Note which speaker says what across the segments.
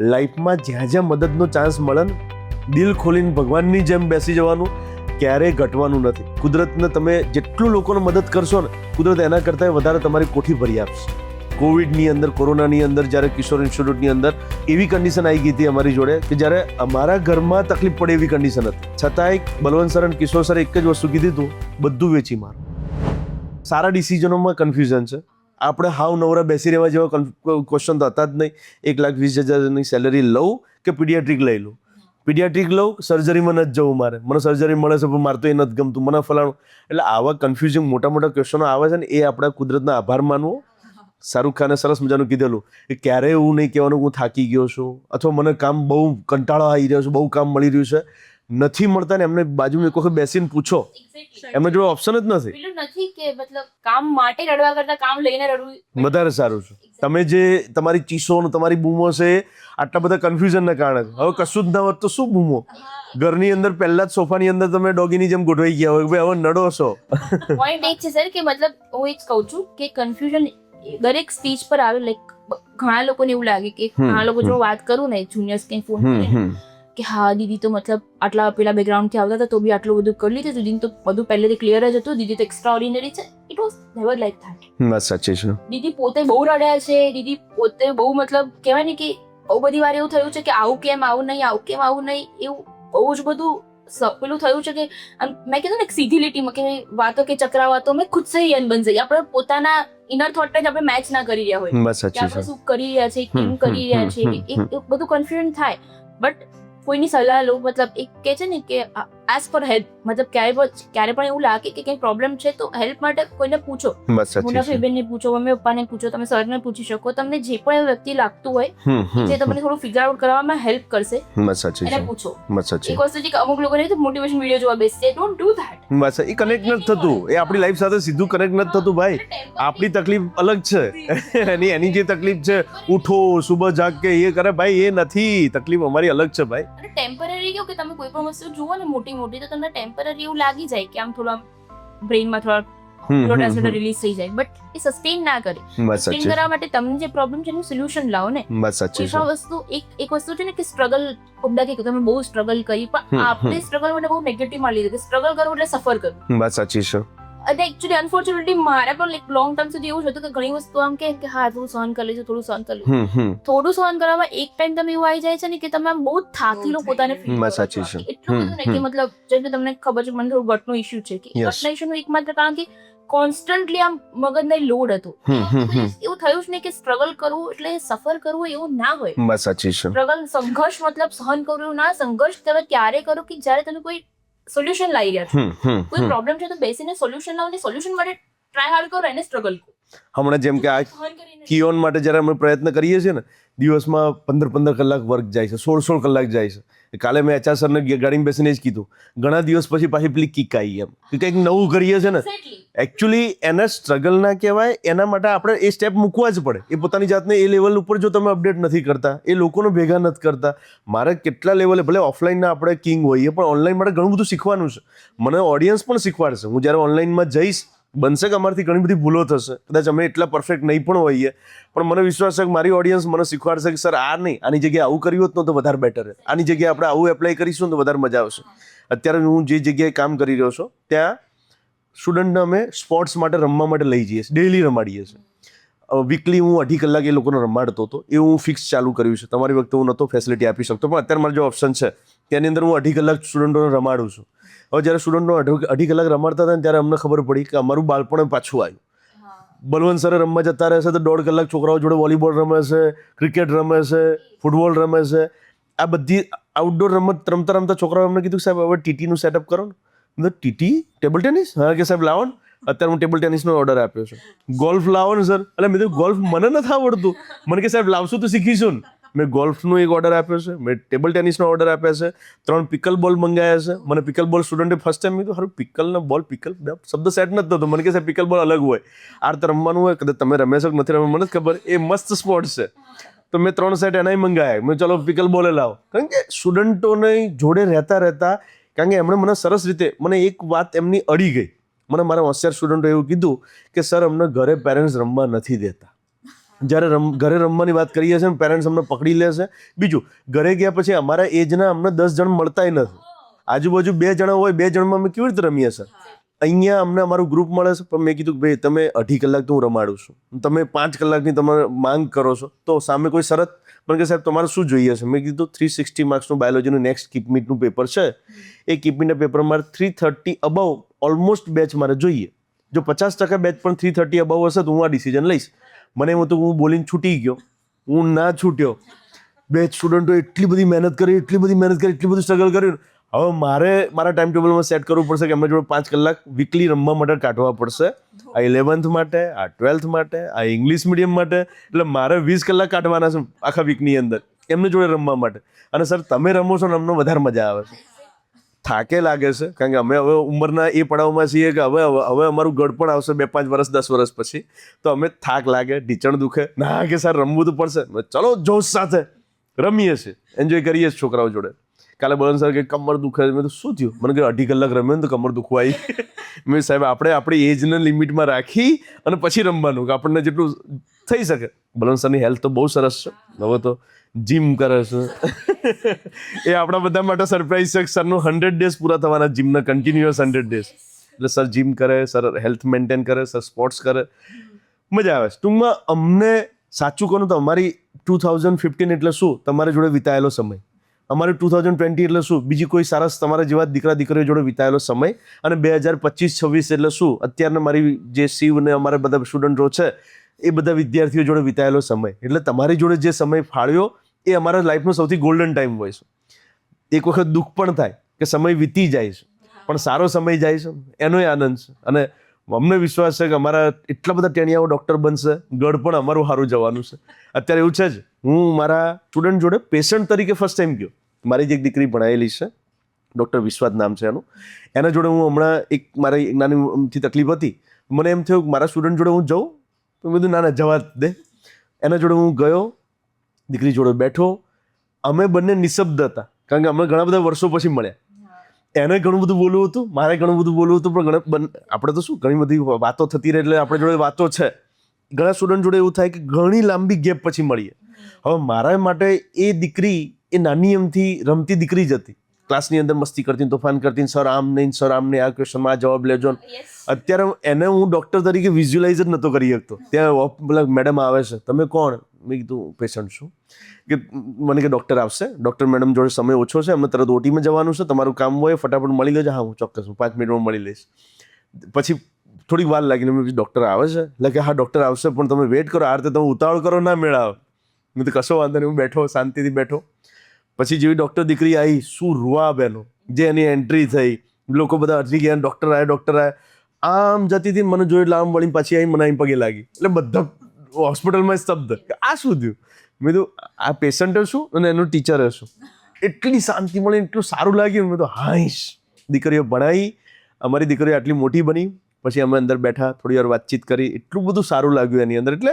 Speaker 1: લાઈફમાં જ્યાં જ્યાં મદદનો ચાન્સ મળે ને, દિલ ખોલીને ભગવાનની જેમ બેસી જવાનું, ક્યારેય ઘટવાનું નથી. કુદરતને તમે જેટલું લોકોને મદદ કરશો ને, કુદરત એના કરતાં વધારે તમારી કોઠી ભરી આપશે. કોવિડની અંદર, કોરોનાની અંદર, જ્યારે કિશોર ઇન્સ્ટિટ્યૂટની અંદર એવી કન્ડિશન આવી ગઈ હતી અમારી જોડે કે જ્યારે અમારા ઘરમાં તકલીફ પડે એવી કન્ડિશન હતી, છતાંય બલવંત સર અને કિશોર સરે એક જ વસ્તુ કીધી હતું, બધું વેચી મારો. સારા ડિસિઝનોમાં કન્ફ્યુઝન છે. આપણે હાવ નવરા બેસી રહેવા જેવા ક્વેશ્ચન તો હતા જ નહીં. 1,20,000ની સેલરી લઉં કે પીડિયાટ્રિક લઈ લઉં? પીડિયાટ્રિક લઉં, સર્જરીમાં નથી જવું મારે, મને સર્જરી મળે છે પણ મારે તો એ નથી ગમતું, મને ફલાણું. એટલે આવા કન્ફ્યુઝિંગ મોટા મોટા ક્વેશ્ચનો આવે છે ને, એ આપણા કુદરતનો આભાર માનવો. શાહરૂખ ખાને સરસ મજાનું કીધેલું કે ક્યારેય એવું નહીં કહેવાનું હું થાકી ગયો છું, અથવા મને કામ બહુ કંટાળો આવી રહ્યો છે, બહુ કામ મળી રહ્યું છે. નથી મળતા ને એમને બાજુમાં એક વખત બેસીને પૂછો, એમને જોડે ઓપ્શન જ નથી.
Speaker 2: પેલું નથી કે મતલબ કામ માટે રડવા કરતા કામ લઈને રડવું
Speaker 1: વધારે સારું છે. તમે જે તમારી ચીસો ને તમારી બૂમો છે, આટલા બધા કન્ફ્યુઝનના કારણે. હવે કશું જ ના હોત તો શું બૂમો? ઘરની અંદર પહેલા જ સોફાની અંદર તમે ડોગીની જેમ ગોઠવાઈ ગયા હોય, ભાઈ હવે નડો છો.
Speaker 2: પોઈન્ટ એ છે સર કે મતલબ હું એ જ કહું છું કે કન્ફ્યુઝન દરેક સ્ટેજ પર આવે. લાઈક ઘણા લોકોને એવું લાગે કે ઘણા લોકો જો વાત કરું ને, જુનિયર્સ કંઈ ફોન કરીને કે હા દીદી તો મતલબ આટલા પેલા બેકગ્રાઉન્ડથી આવતા હતા તો બી આટલું બધું કરી લીધું, દીદી તો બધું પહેલેથી ક્લિયર જ હતું, દીદી તો એક્સ્ટ્રા ઓર્ડિનરી છે. It was never like that.
Speaker 1: બસ સાચી છે.
Speaker 2: દીદી પોતે બહુ રડ્યા છે, દીદી પોતે બહુ મતલબ કહેવાય ને કે બહુ બધી વાર એવું થયું છે કે આવું કેમ આવું નહીં, આવું કેમ આવું નહીં, એવું બહુ જ બધું પેલું થયું છે કે મેં કીધું ને સીધી લીટીમાં કે વાતો કે ચક્રાવાતો મેં ખુદ સે યન બન જઈ. આપણે પોતાના ઇનર થોટ જ આપણે મેચ ના કરી રહ્યા હોય કે આપણે શું કરી રહ્યા છે, કેમ કરી રહ્યા છે, એ બધું કન્ફ્યુઝન થાય. બટ કોઈની સલાહ લો, મતલબ એક કહે છે ને કે એઝ ફોર હેલ્પ, મતલબ ક્યારે પણ એવું લાગે કે કંઈ પ્રોબ્લેમ છે તો હેલ્પ માટે કોઈને પૂછો. મુનાફી બેનને પૂછો, મમ્મી પપ્પાને પૂછો, તમે સરને પૂછી શકો. તમને જે પણ વ્યક્તિ લાગતું હોય જે તમને થોડું ફિગર આઉટ કરવામાં હેલ્પ કરશે, એને પૂછો. એક વસ્તુ છે કે અમુક લોકોને મોટિવેશન વિડીયો જોવા બેસશે, don't do that.
Speaker 1: Bus A connect નથી થતું, એ આપણી લાઈફ સાથે સીધું કનેક્ટ નથી થતું. ભાઈ આપણી તકલીફ અલગ છે, એની જે તકલીફ છે, ઉઠો સુબહ જાગ કે એ કરે, ભાઈ એ નથી. તકલીફ અમારી અલગ છે ભાઈ.
Speaker 2: અને ટેમ્પરરી કેવું કે તમે કોઈ પણ વસ્તુ જુઓ ને મોટી મોટી, તો તમને ટેમ્પરરી એવું લાગી જાય કે આમ થોડા બ્રેઇનમાં થોડા ન્યુરોટ્રાન્સમીટર રિલીઝ થઈ જાય, બટ એ સસ્ટેન ના કરે. સસ્ટેન કરવા માટે તમને જે પ્રોબ્લેમ છે એનું સોલ્યુશન લાવો ને. કોઈ વસ્તુ એક વસ્તુ છે ને કે સ્ટ્રગલ, બધા કે તમે બહુ સ્ટ્રગલ કરી, પણ આપણે સ્ટ્રગલ માટે બહુ નેગેટિવ માં લીધું કે સ્ટ્રગલ કરવું એટલે સફર કરવું.
Speaker 1: બસ સાચી છે.
Speaker 2: અને એકચ્યુઅલી અનફોર્ચ્યુનેટલી મારે પણ લાઈક લોંગ ટર્મ સુધી એવું જ હતું કે ઘણી વસ્તુ આમ કે હા થોડું સહન કરી લઈશું, થોડું સહન કરી લઈશું. થોડું સહન કરવામાં એક ટાઈમ તમે એવું આવી જાય છે ને કે તમે આમ બહુ થાકી લો પોતાને.
Speaker 1: સાચી છે.
Speaker 2: એટલું બધું ને કે મતલબ જેમ કે તમને ખબર છે મને થોડું ગટનો ઇશ્યુ છે કે ગટના ઇશ્યુનું એકમાત્ર કારણ કે કોન્સ્ટન્ટલી આમ મગજને લોડ હતો. એવું થયું જ નહીં કે સ્ટ્રગલ કરવું એટલે સફર કરવું એવું ના હોય.
Speaker 1: બસ સાચી છે.
Speaker 2: સ્ટ્રગલ, સંઘર્ષ મતલબ સહન કરવું ના. સંઘર્ષ તમે ત્યારે કરો કે જ્યારે તમે કોઈ સોલ્યુશન લાવી રહ્યા છો. કોઈ પ્રોબ્લેમ છે તો બેસીને સોલ્યુશન લાવો, ને સોલ્યુશન માટે ટ્રાય હાર્ડ કરો અને સ્ટ્રગલ કરો.
Speaker 1: હમણાં જેમ કે આ કિયોન માટે જ્યારે અમે પ્રયત્ન કરીએ છીએ ને, દિવસમાં 15 કલાક વર્ક જાય છે, 16 કલાક જાય છે. કાલે મેં એચઆર સરને ગાડીમાં બેસીને જ કીધું, ઘણા દિવસ પછી પાછી પેલી કિક આવી એમ કે કંઈક નવું કરીએ છે ને. એકચ્યુઅલી એને સ્ટ્રગલ ના કહેવાય, એના માટે આપણે એ સ્ટેપ મૂકવા જ પડે. એ પોતાની જાતને એ લેવલ ઉપર જો તમે અપડેટ નથી કરતા, એ લોકોને ભેગા નથી કરતા. મારે કેટલા લેવલે, ભલે ઓફલાઈનના આપણે કિંગ હોઈએ, પણ ઓનલાઈન માટે ઘણું બધું શીખવાનું છે. મને ઓડિયન્સ પણ શીખવાડશે. હું જ્યારે ઓનલાઈનમાં જઈશ, બનશે કે અમારાથી ઘણી બધી ભૂલો થશે, કદાચ અમે એટલા પરફેક્ટ નહીં પણ હોઈએ, પણ મને વિશ્વાસ છે કે મારી ઓડિયન્સ મને શીખવાડશે કે સર આ નહીં, આની જગ્યાએ આવું કર્યું હોત તો વધારે બેટર રહે, આની જગ્યાએ આપણે આવું એપ્લાય કરીશું તો વધારે મજા આવશે. અત્યારે હું જે જગ્યાએ કામ કરી રહ્યો છું ત્યાં સ્ટુડન્ટને અમે સ્પોર્ટ્સ માટે રમવા માટે લઈ જઈએ છીએ, ડેઈલી રમાડીએ છીએ. વીકલી હું 2.5 કલાક એ લોકોને રમાડતો હતો. એ હું ફિક્સ ચાલુ કર્યું છે. તમારી વખતે હું નહોતો ફેસિલિટી આપી શકતો, પણ અત્યારે મારો જે ઓપ્શન છે તેની અંદર હું 2.5 કલાક સ્ટુડન્ટોને રમાડું છું. હવે જ્યારે સ્ટુડન્ટો 2.5 કલાક રમાડતા હતા ને ત્યારે અમને ખબર પડી કે અમારું બાળપણ પાછું આવ્યું. બલવંત સરે રમવા જતા રહેશે તો 1.5 કલાક છોકરાઓ જોડે વોલીબોલ રમે છે, ક્રિકેટ રમે છે, ફૂટબોલ રમે છે. આ બધી આઉટડોર રમત રમતા રમતા છોકરાઓ એમને કીધું કે સાહેબ હવે ટીટીનું સેટઅપ કરો ને. TT table tennis? હા કે સાહેબ લાવો ને. અત્યારે હું ટેબલ ટેનિસનો ઓર્ડર આપ્યો છે. ગોલ્ફ લાવો ને સર. એટલે મેં તો ગોલ્ફ મને નથી આવડતું. મને કે સાહેબ લાવશું તો શીખીશું ને. મેં ગોલ્ફનો એક ઓર્ડર આપ્યો છે, મેં ટેબલ ટેનિસનો ઓર્ડર આપ્યા છે, 3 પિકલ બોલ મંગાવ્યા છે. મને પિકલ બોલ સ્ટુડન્ટે ફર્સ્ટ ટાઈમ કીધું, સારું પિકલનો બોલ, પિકલ શબ્દ સેટ નથી થતો. મને કે સાહેબ પિકલ બોલ અલગ હોય, આ રીતે રમવાનું હોય. કદાચ તમે રમે છો કે નથી રમે મને જ ખબર. એ મસ્ત સ્પોર્ટ છે. તો મેં 3 સેટ એનાય મંગાવ્યા. મેં ચલો પિકલ બોલે લાવો. કારણ કે સ્ટુડન્ટોને જોડે રહેતા કારણ કે એમણે મને સરસ રીતે, મને એક વાત એમની અડી ગઈ. મને મારા હોશિયાર સ્ટુડન્ટો એવું કીધું કે સર અમને ઘરે પેરેન્ટ્સ રમવા નથી દેતા. જ્યારે ઘરે રમવાની વાત કરીએ છીએ ને પેરેન્ટ્સ અમને પકડી લે છે. બીજું, ઘરે ગયા પછી અમારા એજના અમને 10 જણ મળતાય નથી. આજુબાજુ 2 જણા હોય, 2 જણમાં અમે કેવી રીતે રમીએ સર? અહીંયા અમને અમારું ગ્રુપ મળે છે, પણ મેં કીધું કે ભાઈ તમે 2.5 કલાક તો હું રમાડું છું, તમે 5 કલાકની તમે માંગ કરો છો, તો સામે કોઈ શરત? પણ કે સાહેબ તમારે શું જોઈએ છે? મેં કીધું 360 માર્ક્સનું બાયોલોજીનું નેક્સ્ટ કીપમીટનું પેપર છે, એ કીપમીટના પેપર મારે 330 અબાઉ ઓલમોસ્ટ બેચ મારે જોઈએ. જો 50% બેચ પણ 330 અબાઉ હશે તો હું આ ડિસિઝન લઈશ. મને એમ હતું, હું બોલીને છૂટી ગયો, હું ના છૂટ્યો. બેચ સ્ટુડન્ટો એટલી બધી મહેનત કરી, એટલી બધી સ્ટ્રગલ કર્યું. હવે મારે મારા ટાઈમ ટેબલમાં સેટ કરવું પડશે કે એમના જોડે 5 કલાક વીકલી રમવા માટે કાઢવા પડશે. આ 11th માટે, આ 12th માટે, આ ઇંગ્લિશ મીડિયમ માટે. એટલે મારે 20 કલાક કાઢવાના છે આખા વીકની અંદર એમની જોડે રમવા માટે. અને સર તમે રમો છો ને અમને વધારે મજા આવે છે. થાકે લાગે છે, કારણ કે અમે હવે ઉંમરના એ પડાવમાં છીએ કે હવે અમારું ગળપણ આવશે 2-5 વર્ષ 10 વર્ષ પછી, તો અમે થાક લાગે, ઢીચણ દુખે, ના કે સર રમવું તો પડશે. ચલો જોશ સાથે રમીએ છીએ, એન્જોય કરીએ છીએ છોકરાઓ જોડે. કાલે બોલો સર કે કમર દુખે. મેં તો શું થયું? મને કે 2.5 કલાક રમ્યો ને તો કમર દુખવા આવી. મેં સાહેબ આપણે આપણી એજને લિમિટમાં રાખી અને પછી રમવાનું, કે આપણને જેટલું થઈ શકે. બલવંત સરની હેલ્થ તો બહુ સરસ છે, હવે તો જીમ કરે છે. એ આપણા બધા માટે સરપ્રાઈઝ છે. સરનું 100 ડેઝ પૂરા થવાના જીમના, કન્ટિન્યુઅસ 100 ડેઝ. એટલે સર જીમ કરે, સર હેલ્થ મેન્ટેન કરે, સર સ્પોર્ટ્સ કરે, મજા આવે છે. ટૂંકમાં અમને સાચું કહું તો અમારી 2015 એટલે શું? તમારી જોડે વિતાયેલો સમય. અમારે 2020 એટલે શું? બીજી કોઈ સરસ તમારા જેવા દીકરા દીકરીઓ જોડે વિતાયેલો સમય. અને 2025-26 એટલે શું? અત્યારના મારી જે શિવ ને અમારા બધા સ્ટુડન્ટો છે એ બધા વિદ્યાર્થીઓ જોડે વિતાયેલો સમય. એટલે તમારી જોડે જે સમય ફાળ્યો એ અમારા લાઈફનો સૌથી ગોલ્ડન ટાઈમ હોય છે. એક વખત દુઃખ પણ થાય કે સમય વીતી જાય છે, પણ સારો સમય જાય છે એનોય આનંદ છે. અને અમને વિશ્વાસ છે કે અમારા એટલા બધા ટેણિયાઓ ડૉક્ટર બનશે, ગઢ પણ અમારું સારું જવાનું છે. અત્યારે એવું છે જ, હું મારા સ્ટુડન્ટ જોડે પેશન્ટ તરીકે ફર્સ્ટ ટાઈમ ગયો. મારી જ એક દીકરી ભણાયેલી છે, ડૉક્ટર વિશ્વાસ નામ છે એનું. એના જોડે હું હમણાં મારી નાની અમથી તકલીફ હતી, મને એમ થયું કે મારા સ્ટુડન્ટ જોડે હું જાઉં, તો મેં કીધું ના જવા દે. એના જોડે હું ગયો, દીકરી જોડે બેઠો. અમે બંને નિશબ્દ હતા, કારણ કે અમે ઘણા બધા વર્ષો પછી મળ્યા. એને ઘણું બધું બોલવું હતું, મારે ઘણું બધું બોલવું હતું, પણ આપણે તો શું ઘણી બધી વાતો થતી રહે, એટલે આપણી જોડે વાતો છે. ઘણા સ્ટુડન્ટ જોડે એવું થાય કે ઘણી લાંબી ગેપ પછી મળીએ. હવે મારા માટે એ દીકરી એ નાની એમથી રમતી દીકરી જ હતી. ક્લાસની અંદર મસ્તી કરતી, તોફાન કરતી, સર આમ નહીં, સર આમ નહીં, આ ક્વેશ્ચનમાં આ જવાબ લેજો. અત્યારે એને હું ડૉક્ટર તરીકે વિઝ્યુલાઇઝ જ નહોતો કરી શકતો. ત્યાં પેલા મેડમ આવે છે, તમે કોણ? મેં કીધું પેશન્ટ છું. કે મને કે ડૉક્ટર આવશે, ડૉક્ટર મેડમ જોડે સમય ઓછો છે, અમને તરત ઓટીમાં જવાનું છે, તમારું કામ હોય ફટાફટ મળી લેજો. હા હું ચોક્કસ, હું 5 મિનિટમાં મળી લઈશ. પછી થોડીક વાર લાગીને મેં ડૉક્ટર આવે છે, એટલે કે હા ડૉક્ટર આવશે, પણ તમે વેઇટ કરો, આ રીતે તમે ઉતાવળ કરો ના મેળાવ. મેં તો કશો વાંધો નહીં, હું બેઠો શાંતિથી બેઠો. પછી જેવી ડૉક્ટર દીકરી આવી, શું રૂઆબ એનો, જે એની એન્ટ્રી થઈ, લોકો બધા અટકી ગયા, ડૉક્ટર આવ્યા. આમ જતી હતી, મને જોઈ એટલે આમ વળીને પાછી આવી, મને અહીં પગે લાગી. એટલે બધા હોસ્પિટલમાં સ્તબ્ધ કે આ શું થયું. મેં કીધું આ પેશન્ટ છું અને એનું ટીચર છું. એટલી શાંતિ મળી, એટલું સારું લાગ્યું. મેં તો હાઈશ, દીકરીઓ ભણાવી, અમારી દીકરીઓ આટલી મોટી બની. પછી અમે અંદર બેઠા, થોડી વાર વાતચીત કરી, એટલું બધું સારું લાગ્યું એની અંદર. એટલે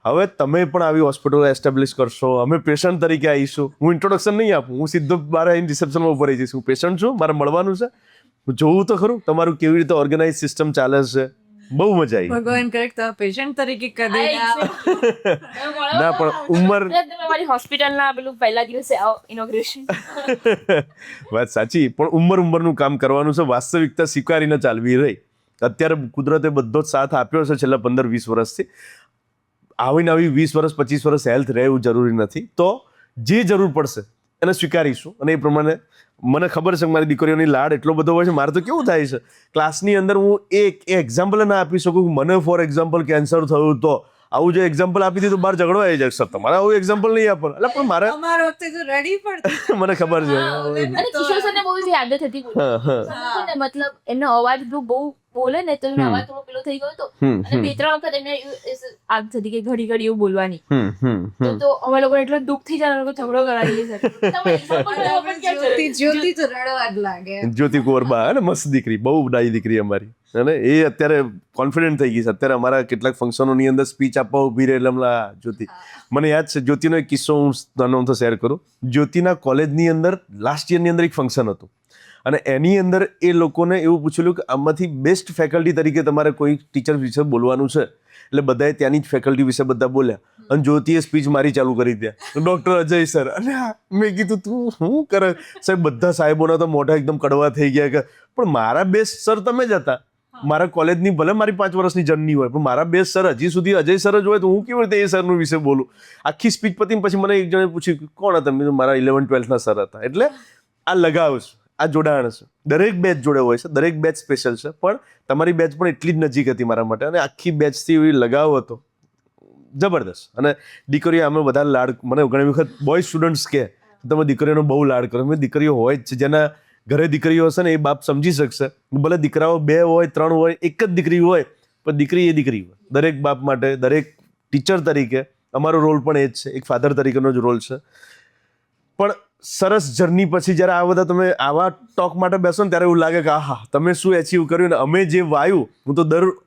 Speaker 1: હવે તમે પણ આવી હોસ્પિટલ એસ્ટાબ્લિશ કરશો, અમે પેશન્ટ તરીકે આવીશું. હું ઇન્ટ્રોડક્શન નહીં આપું, હું સીધો બહાર આવીને રિસેપ્શનમાં ઉભો રહી જઈશ. હું પેશન્ટ છું, મારે મળવાનું છે, હું જોવું તો ખરું તમારું કેવી રીતે ઓર્ગેનાઇઝ સિસ્ટમ ચાલે છે. બહુ મજા આવી.
Speaker 3: ભગવાન કરે તો પેશન્ટ તરીકે કદે
Speaker 1: ના પણ ઉંમર
Speaker 2: તમારી હોસ્પિટલના પેલું પહેલા દિવસે ઇનોગ્રેશન.
Speaker 1: વાત સાચી, પણ ઉંમરનું કામ કરવાનું છે, વાસ્તવિકતા સ્વીકારીને ચાલવી રહી. અત્યારે કુદરતે બધો જ સાથ આપ્યો છે છેલ્લા 15-20 વર્ષથી. આવીને આવી 20 વર્ષ 25 વર્ષ હેલ્થ રહે એવું જરૂરી નથી. તો જે જરૂર પડશે એને સ્વીકારીશું. અને એ પ્રમાણે મને ખબર છે કે મારી દીકરીઓની લાડ એટલો બધો હોય છે. મારે તો કેવું થાય છે, ક્લાસની અંદર હું એક એક્ઝામ્પલ ના આપી શકું. મને ફોર એક્ઝામ્પલ કેન્સર થયું તો આવું જે એક્ઝામ્પલ આપી દીધું બહાર ઝઘડો આવી જાય, સર તમારે આવું એક્ઝામ્પલ નહીં આપો. એટલે પણ મારે
Speaker 3: અમારા વખતે તો રેડી પણ
Speaker 1: મને ખબર છે.
Speaker 2: અને કિશોર સરને બહુ એવી આદત હતી, મતલબ એમનો અવાજ બહુ બોલે ને તો એમનો અવાજ થોડો પેલો થઈ ગયો હતો. અને 2-3 વખત એમને આદત હતી કે ઘડી ઘડી એવું બોલવાની. તો અમે લોકો એટલો દુઃખ થઈ જાય, લોકો ઝઘડો કરાવી દે.
Speaker 3: જ્યોતિ તો રડવા જ લાગે.
Speaker 1: જ્યોતિ કોરબા અને મસ્ત દીકરી, બહુ ડાઈ દીકરી અમારી. અને એ અત્યારે કોન્ફિડન્ટ થઈ ગઈ છે. અત્યારે અમારા કેટલાક ફંક્શનોની અંદર સ્પીચ આપવા ઊભી રહે એટલે જ્યોતિ. મને યાદ છે જ્યોતિનો એક કિસ્સો હું નાનો તો શેર કરું. જ્યોતિના કોલેજની અંદર લાસ્ટ યરની અંદર એક ફંક્શન હતું અને એની અંદર એ લોકોને એવું પૂછેલું કે આમાંથી બેસ્ટ ફેકલ્ટી તરીકે તમારે કોઈ ટીચર વિશે બોલવાનું છે. એટલે બધાએ ત્યાંની જ ફેકલ્ટી વિશે બધા બોલ્યા. અને જ્યોતિએ સ્પીચ મારી ચાલુ કરી ત્યાં ડૉક્ટર અજય સર. અને મેં કીધું તું શું કરે સાહેબ, બધા સાહેબોના તો મોઢા એકદમ કડવા થઈ ગયા કે પણ મારા બેસ્ટ સર તમે જ હતા. મારા કોલેજની ભલે મારી 5 વર્ષની જર્ની હોય પણ મારા બેસ્ટ સર હજી સુધી અજય સર જ હોય તો હું કેવી રીતે એ સરનું વિશે બોલું. આખી સ્પીચ પતીને પછી મને એક જણે પૂછ્યું કોણ હતા, મેં કીધું મારા 11th-12thના સર હતા. એટલે આ લગાવ છે, આ જોડાણ છે, દરેક બેચ જોડે હોય છે, દરેક બેચ સ્પેશિયલ છે, પણ તમારી બેચ પણ એટલી જ નજીક હતી મારા માટે અને આખી બેચથી એવી લગાવ હતો જબરદસ્ત. અને દીકરીઓ અમે બધા લાડ, મને ઘણી વખત બોય સ્ટુડન્ટ્સ કહે તમે દીકરીઓનો બહુ લાડ કરો. મેં દીકરીઓ હોય જ છે, જેના ઘરે દીકરીઓ હશે ને એ બાપ સમજી શકશે. ભલે દીકરાઓ 2 હોય 3 હોય, એક જ દીકરી હોય પણ દીકરી એ દીકરી હોય. દરેક બાપ માટે, દરેક ટીચર તરીકે અમારો રોલ પણ એ જ છે, એક ફાધર તરીકેનો જ રોલ છે. પણ સરસ જર્ની પછી જ્યારે આ બધા તમે આવા ટોક માટે બેસો ને ત્યારે એવું લાગે કે આહા તમે શું એચીવ કર્યું ને અમે જે વાયું. હું તો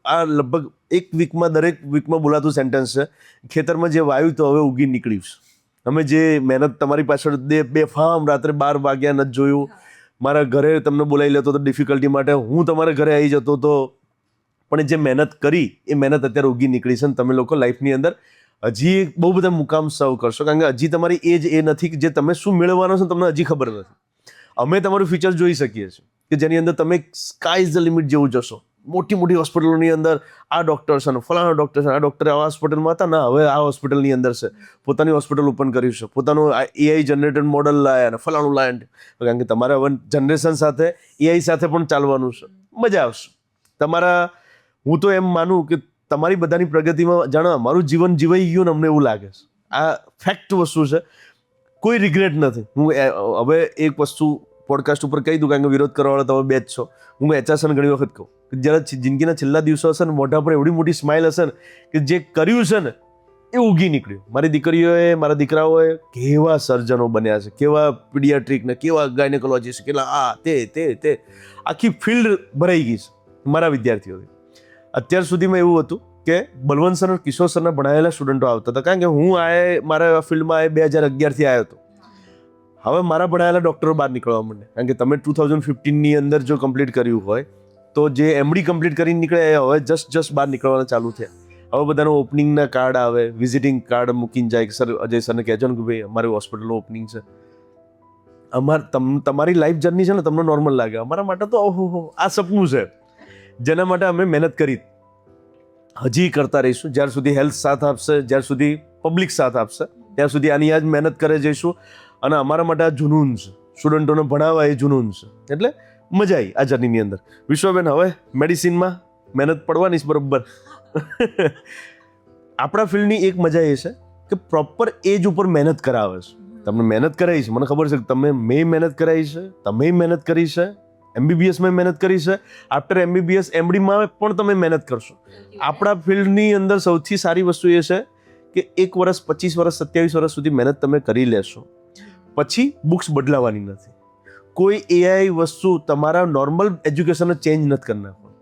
Speaker 1: આ લગભગ દરેક વીકમાં બોલાતું સેન્ટેન્સ છે, ખેતરમાં જે વાયું તો હવે ઉગી નીકળ્યું છે. અમે જે મહેનત તમારી પાછળ બેફામ રાત્રે 12 વાગ્યા નથી જોયું. મારા ઘરે તમને બોલાવી લેતો હતો ડિફિકલ્ટી માટે, હું તમારા ઘરે આવી જતો હતો, પણ જે મહેનત કરી એ મહેનત અત્યારે ઉગી નીકળી છે. અને તમે લોકો લાઈફની અંદર હજી બહુ બધા મુકામ સર્વ કરશો, કારણ કે હજી તમારી એજ એ નથી કે જે તમે શું મેળવવાનો છે તમને હજી ખબર નથી. અમે તમારું ફ્યુચર જોઈ શકીએ છીએ કે જેની અંદર તમે સ્કાય ઇઝ ધ લિમિટ જેવું જશો. મોટી મોટી હોસ્પિટલોની અંદર આ ડૉક્ટર છે ને ફલાણા ડૉક્ટર છે, આ ડૉક્ટરે આ હોસ્પિટલમાં હતા ને હવે આ હોસ્પિટલની અંદર છે, પોતાની હોસ્પિટલ ઓપન કર્યું છે, પોતાનું એઆઈ જનરેટેડ મોડલ લાયા ને ફલાણું લાયા. કારણ કે તમારે હવે જનરેશન સાથે એઆઈ સાથે પણ ચાલવાનું છે, મજા આવશે તમારા. હું તો એમ માનું કે તમારી બધાની પ્રગતિમાં જાણો અમારું જીવન જીવાઈ ગયું ને અમને એવું લાગે છે. આ ફેક્ટ વસ્તુ છે, કોઈ રિગ્રેટ નથી. હું હવે એક વસ્તુ પોડકાસ્ટ ઉપર કહી દઉં, કારણ કે વિરોધ કરવાવાળા તમે બે જ છો. હું એચાસન ઘણી વખત કહું કે જ્યારે જિંદગીના છેલ્લા દિવસો હશે ને મોઢા પર એવડી મોટી સ્માઇલ હશે ને કે જે કર્યું છે ને એ ઉગી નીકળ્યું. મારી દીકરીઓએ, મારા દીકરાઓએ કેવા સર્જનો બન્યા છે, કેવા પીડિયાટ્રિક ને કેવા ગાયનેકોલોજીસ્ટ, કેટલા આ તે આખી ફિલ્ડ ભરાઈ ગઈ છે મારા વિદ્યાર્થીઓથી. અત્યાર સુધીમાં એવું હતું કે બલવંત સર, કિશોર સરના ભણાયેલા સ્ટુડન્ટો આવતા હતા, કારણ કે હું મારા ફિલ્ડમાં 2011થી આવ્યો હતો. હવે મારા ભણાયેલા ડૉક્ટરો બહાર નીકળવા માંડે, કારણ કે તમે 2015ની અંદર જો કમ્પ્લીટ કર્યું હોય તો જે એમડી કમ્પ્લીટ કરીને નીકળે એ હવે જસ્ટ બહાર નીકળવાના ચાલુ થયા. હવે બધાનો ઓપનિંગના કાર્ડ આવે, વિઝિટિંગ કાર્ડ મૂકીને જાય કે સર અજય સરને કહેજો ને કે ભાઈ અમારી હોસ્પિટલનું ઓપનિંગ છે. તમારી લાઈફ જર્ની છે ને તમને નોર્મલ લાગે, અમારા માટે તો ઓહો આ સપનું છે જેના માટે અમે મહેનત કરી, હજી કરતા રહીશું. જ્યાર સુધી હેલ્થ સાથ આપશે, જ્યાર સુધી પબ્લિક સાથ આપશે, ત્યાં સુધી આની આ જ મહેનત કરે જઈશું. અને અમારા માટે આ જુનૂન છે, સ્ટુડન્ટોને ભણાવવા એ જુનૂન છે. એટલે મજા આવી આ જર્નીની અંદર. વિશ્વબેન હવે મેડિસિનમાં મહેનત પડવાની જ બરોબર. આપણા ફિલ્ડની એક મજા એ છે કે પ્રોપર એજ ઉપર મહેનત કરાવે છે. તમને મહેનત કરાવી છે, મને ખબર છે કે મેં મહેનત કરાવી છે, તમે મહેનત કરી છે, MBBSમાં મહેનત કરી છે, આફ્ટર MBBS MDમાં પણ તમે મહેનત કરશો. આપણા ફિલ્ડની અંદર સૌથી સારી વસ્તુ એ છે કે 1 વર્ષ 25 વર્ષ 27 વર્ષ સુધી મહેનત તમે કરી લેશો પછી બુક્સ બદલાવાની નથી. કોઈ એઆઈ વસ્તુ તમારા નોર્મલ એજ્યુકેશનને ચેન્જ નથી કરી નાખવાનું.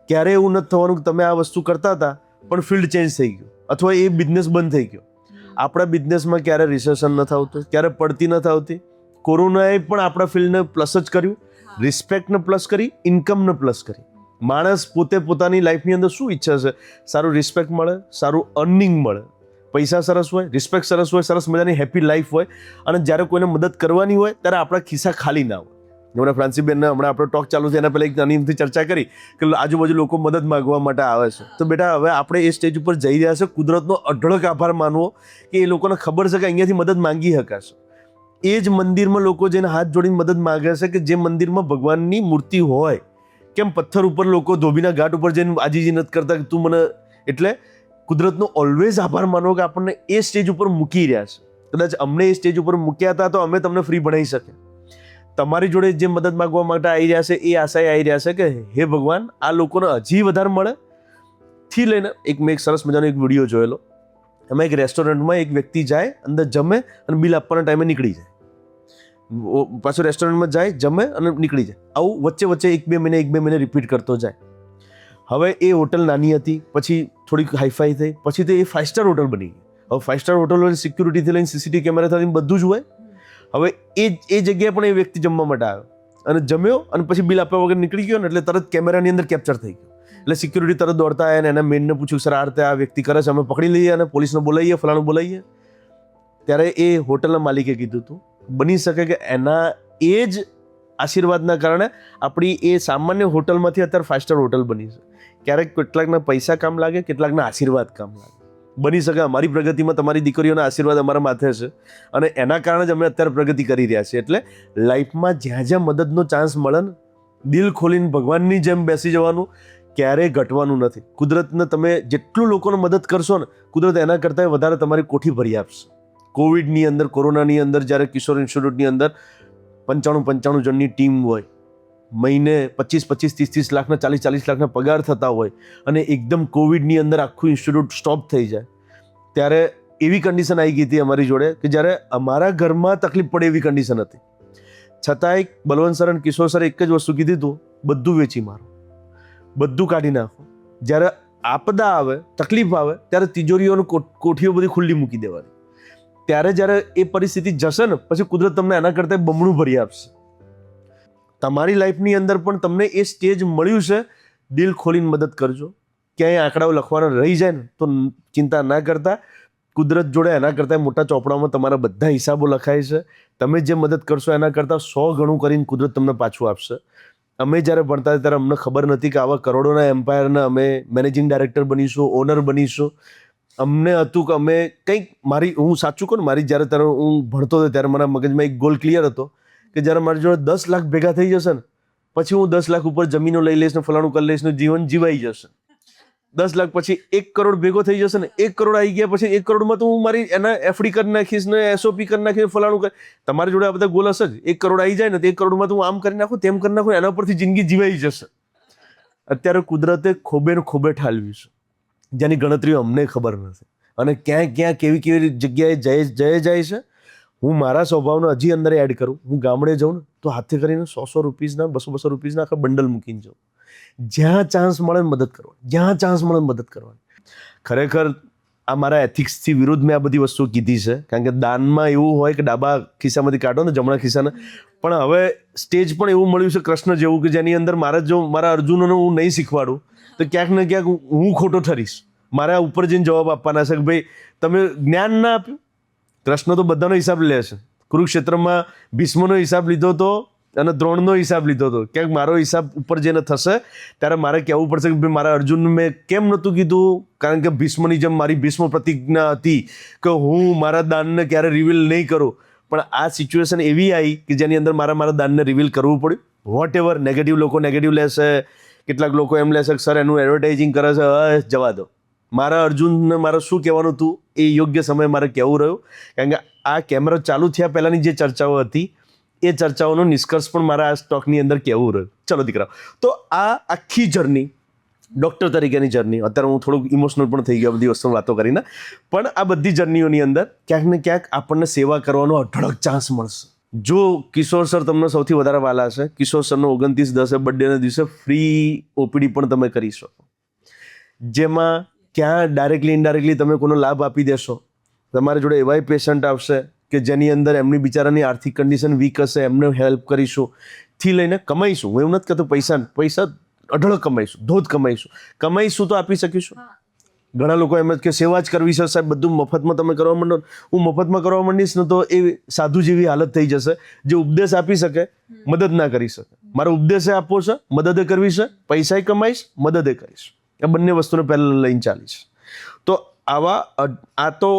Speaker 1: ક્યારે એવું નથી થવાનું કે તમે આ વસ્તુ કરતા હતા પણ ફિલ્ડ ચેન્જ થઈ ગયું અથવા એ બિઝનેસ બંધ થઈ ગયો. આપણા બિઝનેસમાં ક્યારે રિસેશન નથી આવતું, ક્યારે પડતી નથી આવતી. કોરોનાએ પણ આપણા ફિલ્ડને પ્લસ જ કર્યું, રિસ્પેક્ટને પ્લસ કરી, ઇન્કમને પ્લસ કરી. માણસ પોતે પોતાની લાઈફની અંદર શું ઈચ્છે છે? સારું રિસ્પેક્ટ મળે, સારું અર્નિંગ મળે, પૈસા સરસ હોય, રિસ્પેક્ટ સરસ હોય, સરસ મજાની હેપી લાઈફ હોય. અને જ્યારે કોઈને મદદ કરવાની હોય ત્યારે આપણા ખિસ્સા ખાલી ના હોય. હમણાં ફ્રાન્સીબેનને હમણાં આપણો ટોક ચાલુ છે એના પહેલાં એક નાની એમથી ચર્ચા કરી કે આજુબાજુ લોકો મદદ માગવા માટે આવે છે. તો બેટા હવે આપણે એ સ્ટેજ ઉપર જઈ રહ્યા છે, કુદરતનો અઢળક આભાર માનવો કે એ લોકોને ખબર છે કે અહીંયાથી મદદ માંગી શકાશે. એ જ મંદિરમાં લોકો જઈને હાથ જોડીને મદદ માગે છે કે જે મંદિરમાં ભગવાનની મૂર્તિ હોય. કેમ પથ્થર ઉપર લોકો ધોબીના ઘાટ ઉપર જઈને આજીજી નથી કરતા કે તું મને? એટલે કુદરતનો ઓલવેઝ આભાર માનવો કે આપણને એ સ્ટેજ ઉપર મૂકી રહ્યા છે. કદાચ અમને એ સ્ટેજ ઉપર મૂક્યા હતા તો અમે તમને ફ્રી ભણાવી શકે. તમારી જોડે જે મદદ માગવા માટે આવી રહ્યા છે એ આશાએ આવી રહ્યા છે કે હે ભગવાન આ લોકોને હજી વધારે મળે થી લઈને મેં એક સરસ મજાનો એક વિડીયો જોયેલો. એમાં એક રેસ્ટોરન્ટમાં એક વ્યક્તિ જાય, અંદર જમે અને બિલ આપવાના ટાઈમે નીકળી જાય, પાછું રેસ્ટોરન્ટમાં જાય, જમે અને નીકળી જાય. આવું વચ્ચે 1-2 મહિને રિપીટ કરતો જાય. હવે એ હોટલ નાની હતી, પછી થોડીક હાઈફાઈ થઈ, પછી તો એ 5 સ્ટાર હોટલ બની ગઈ. હવે 5 સ્ટાર હોટલ હોય, સિક્યુરિટીથી લઈને CCTV કેમેરાથી લઈને બધું જ હોય. હવે એ જગ્યાએ પણ એ વ્યક્તિ જમવા માટે આવ્યો અને જમ્યો અને પછી બિલ આપ્યા વગર નીકળી ગયો ને એટલે તરત કેમેરાની અંદર કેપ્ચર થઈ ગયો. એટલે સિક્યુરિટી તરત દોડતા આવ્યા અને એના મેનને પૂછ્યું સર આ રીતે આ વ્યક્તિ કરે છે, અમે પકડી લઈએ અને પોલીસને બોલાવીએ, ફલાણું બોલાવીએ. ત્યારે એ હોટલના માલિકે કીધું હતું બની શકે કે એના એ જ આશીર્વાદના કારણે આપણી એ સામાન્ય હોટલમાંથી અત્યારે 5 સ્ટાર હોટલ બની છે. ક્યારેક કેટલાકના પૈસા કામ લાગે, કેટલાકના આશીર્વાદ કામ લાગે. બની શકે અમારી પ્રગતિમાં તમારી દીકરીઓના આશીર્વાદ અમારા માથે છે અને એના કારણે જ અમે અત્યારે પ્રગતિ કરી રહ્યા છીએ. એટલે લાઈફમાં જ્યાં જ્યાં મદદનો ચાન્સ મળે ને દિલ ખોલીને ભગવાનની જેમ બેસી જવાનું, ક્યારેય ઘટવાનું નથી. કુદરતને તમે જેટલું લોકોને મદદ કરશો ને કુદરત એના કરતાં વધારે તમારી કોઠી ભરી આપશે. કોવિડની અંદર, કોરોનાની અંદર જ્યારે કિશોર ઇન્સ્ટિટ્યૂટની અંદર 95 જણની ટીમ હોય, મહિને 25 30 લાખના 40 લાખના પગાર થતા હોય અને એકદમ કોવિડની અંદર આખું ઇન્સ્ટિટ્યૂટ સ્ટોપ થઈ જાય, ત્યારે એવી કન્ડિશન આવી ગઈ હતી અમારી જોડે કે જ્યારે અમારા ઘરમાં તકલીફ પડે એવી કન્ડિશન હતી. છતાંય બલવંત સર અને કિશોર સર એક જ વસ્તુ કીધી હતું, બધું વેચી મારો, બધું કાઢી નાખો. જ્યારે આપદા આવે, તકલીફ આવે ત્યારે તિજોરીઓનું કોઠીઓ બધી ખુલ્લી મૂકી દેવાની. ત્યારે જ્યારે એ પરિસ્થિતિ જશે ને પછી કુદરત તમને એના કરતાં બમણું ભરી આપશે. તમારી લાઈફની અંદર પણ તમને એ સ્ટેજ મળ્યું છે, દિલ ખોલીને મદદ કરજો. ક્યાંય આંકડાઓ લખવાના રહી જાય ને તો ચિંતા ના કરતા, કુદરત જોડે એના કરતાં મોટા ચોપડામાં તમારા બધા હિસાબો લખાય છે. તમે જે મદદ કરશો એના કરતાં 100 ગણું કરીને કુદરત તમને પાછું આપશે. અમે જ્યારે ભણતા ત્યારે અમને ખબર નથી કે આવા કરોડોના એમ્પાયરના અમે મેનેજિંગ ડાયરેક્ટર બનીશું, ઓનર બનીશું. અમને હતું કે અમે કંઈક હું સાચું કહું ને, જ્યારે હું ભણતો હતો ત્યારે મારા મગજમાં એક ગોલ ક્લિયર હતો કે જ્યારે મારી જોડે 10 લાખ ભેગા થઈ જશે ને પછી હું 10 લાખ ઉપર જમીનો લઈ લઈશ ને ફલાણું કરી લઈશ ને જીવન જીવાઈ જશે. 10 લાખ પછી 1 કરોડ ભેગો થઈ જશે ને, 1 કરોડ આવી ગયા પછી 1 કરોડમાં તો હું મારી એના એફડી કરી નાખીશ ને એસઓપી કરી નાખીશ, ફલાણું કરી. તમારી જોડે આ બધા ગોલ હશે જ. 1 કરોડ આવી જાય ને તો 1 કરોડમાં તો હું આમ કરી નાખું, તેમ કરી નાખું, એના પરથી જિંદગી જીવાઈ જશે. અત્યારે કુદરતે ખોબે ને ખોબે ઠાલવ્યું છે, જેની ગણતરીઓ અમને ખબર નથી અને ક્યાં કેવી કેવી જગ્યાએ જાય છે. હું મારા સ્વભાવને હજી અંદર એડ કરું. હું ગામડે જાઉં ને તો હાથે કરીને 100 રૂપિયાના 200 રૂપિયાના આખા બંડલ મૂકીને જાઉં. જ્યાં ચાન્સ મળે મદદ કરવાની, જ્યાં ચાન્સ મળે મદદ કરવાની. ખરેખર આ મારા એથિક્સથી વિરુદ્ધ મેં આ બધી વસ્તુઓ કીધી છે, કારણ કે દાનમાં એવું હોય કે ડાબા ખિસ્સામાંથી કાઢો ને જમણા ખિસ્સાને. પણ હવે સ્ટેજ પણ એવું મળ્યું છે કૃષ્ણ જેવું કે જેની અંદર મારા અર્જુનને હું નહીં શીખવાડું તો ક્યાંક ને ક્યાંક હું ખોટો ઠરીશ. મારા ઉપર જઈને જવાબ આપવાના છે કે ભાઈ તમે જ્ઞાન ના આપ્યું. કૃષ્ણ તો બધાનો હિસાબ લે છે. કુરુક્ષેત્રમાં ભીષ્મનો હિસાબ લીધો હતો અને દ્રોણનો હિસાબ લીધો હતો. ક્યાંક મારો હિસાબ ઉપર જઈને થશે ત્યારે મારે કહેવું પડશે કે ભાઈ મારા અર્જુનને મેં કેમ નહોતું કીધું, કારણ કે ભીષ્મની જેમ મારી ભીષ્મ પ્રતિજ્ઞા હતી કે હું મારા દાનને ક્યારે રિવીલ નહીં કરું. પણ આ સિચ્યુએશન એવી આવી કે જેની અંદર મારા દાનને રિવીલ કરવું પડ્યું. વોટ એવર, નેગેટિવ લોકો નેગેટિવ લેશે, કેટલાક લોકો એમ લેશે કે સર એનું એડવર્ટાઇઝિંગ કરે છે, જવા દો. મારા અર્જુનને મારે શું કહેવાનું હતું એ યોગ્ય સમયે મારે કહેવું રહ્યું, કારણ કે આ કેમેરા ચાલુ થયા પહેલાંની જે ચર્ચાઓ હતી એ ચર્ચાઓનો નિષ્કર્ષ પણ મારા આ સ્ટોકની અંદર કહેવું રહ્યું. ચલો દીકરા, તો આ આખી જર્ની, ડૉક્ટર તરીકેની જર્ની, અત્યારે હું થોડુંક ઇમોશનલ પણ થઈ ગયો બધી વસ્તુ વાતો કરીને, પણ આ બધી જર્નીઓની અંદર ક્યાંક ને ક્યાંક આપણને સેવા કરવાનો અઢળક ચાન્સ મળશે. જો કિશોર સર તમને સૌથી વધારે વાલા છે, કિશોર સરનો 29/10 બર્થડેના દિવસે ફ્રી ઓપીડી પણ તમે કરી શકો, જેમાં ક્યાં ડાયરેક્ટલી ઇનડાયરેક્ટલી તમે કોઈનો લાભ આપી દેશો. તમારી જોડે એવાય પેશન્ટ આવશે કે જેની અંદર એમની બિચારાની આર્થિક કન્ડિશન વીક હશે, એમને હેલ્પ કરીશું થી લઈને કમાઈશું. હું એવું નથી કહેતો પૈસા અઢળક કમાઈશું તો આપી શકીશું. ઘણા લોકો એમ જ કે સેવા જ કરવી છે સાહેબ, બધું મફતમાં તમે કરવા માંડો. હું મફતમાં કરવા માંડીશ ને તો એ સાધુ જેવી હાલત થઈ જશે. જે ઉપદેશ આપી શકે મદદ ના કરી શકે. મારો ઉપદેશ આપવો છે, મદદ કરવી છે, પૈસા કમાઈશ, મદદ કરીશ. આ બંને વસ્તુને પહેલાં લઈને ચાલીશ. તો આ તો